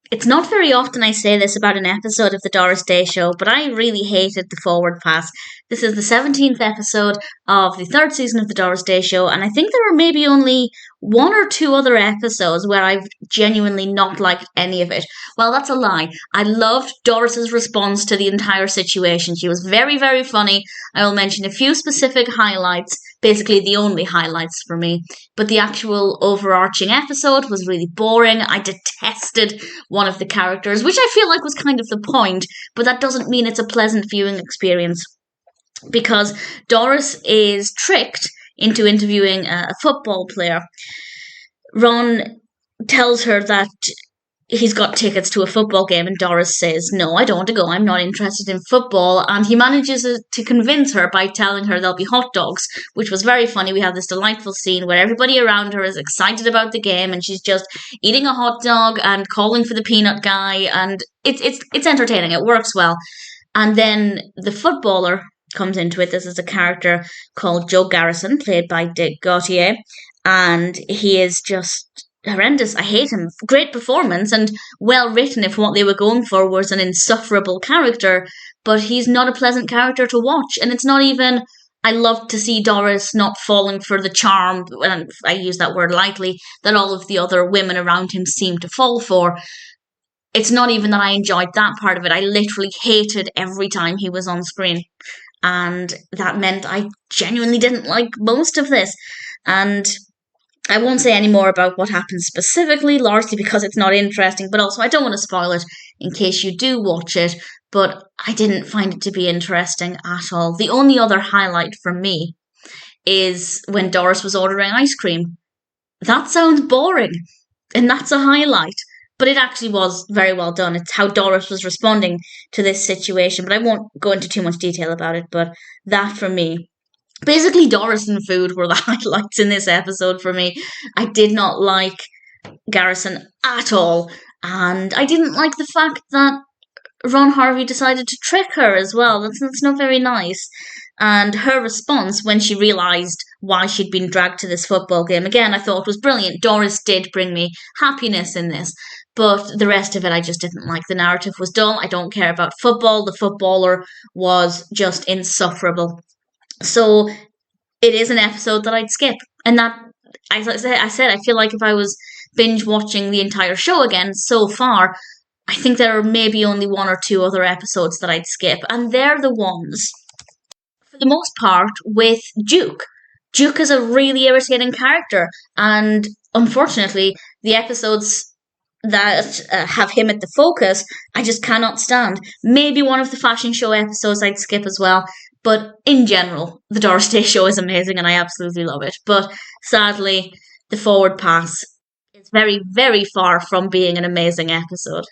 It's not very often I say this about an episode of the Doris Day Show, but I really hated the forward pass. This is the 17th episode of the third season of the Doris Day Show, and I think there were maybe only one or two other episodes where I've genuinely not liked any of it. Well, that's a lie. I loved Doris's response to the entire situation. She was very, very funny. I will mention a few specific highlights, basically the only highlights for me. But the actual overarching episode was really boring. I detested one of the characters, which I feel like was kind of the point, but that doesn't mean it's a pleasant viewing experience. Because Doris is tricked into interviewing a football player. Ron tells her that he's got tickets to a football game, and Doris says, no, I don't want to go, I'm not interested in football, and he manages to convince her by telling her there'll be hot dogs, which was very funny. We have this delightful scene where everybody around her is excited about the game, and she's just eating a hot dog and calling for the peanut guy, and it's entertaining, it works well. And then the footballer comes into it. This is a character called Joe Garrison, played by Gautier, and he is just horrendous. I hate him. Great performance and well written if what they were going for was an insufferable character, but he's not a pleasant character to watch. And it's not even, I love to see Doris not falling for the charm, and I use that word lightly, that all of the other women around him seem to fall for. It's not even that I enjoyed that part of it. I literally hated every time he was on screen. And that meant I genuinely didn't like most of this. And I won't say any more about what happens specifically, largely because it's not interesting, but also I don't want to spoil it in case you do watch it, but I didn't find it to be interesting at all. The only other highlight for me is when Doris was ordering ice cream. That sounds boring, and that's a highlight. But it actually was very well done. It's how Doris was responding to this situation. But I won't go into too much detail about it. But that for me, basically Doris and food were the highlights in this episode for me. I did not like Garrison at all. And I didn't like the fact that Ron Harvey decided to trick her as well. That's not very nice. And her response when she realised why she'd been dragged to this football game, again, I thought was brilliant. Doris did bring me happiness in this. But the rest of it, I just didn't like. The narrative was dull. I don't care about football. The footballer was just insufferable. So it is an episode that I'd skip. And that, as I said, I feel like if I was binge watching the entire show again so far, I think there are maybe only one or two other episodes that I'd skip. And they're the ones, for the most part, with Duke. Duke is a really irritating character. And unfortunately, the episodes that have him at the focus, I just cannot stand. Maybe one of the fashion show episodes I'd skip as well, but in general, the Doris Day Show is amazing and I absolutely love it. But sadly, the forward pass is very, very far from being an amazing episode.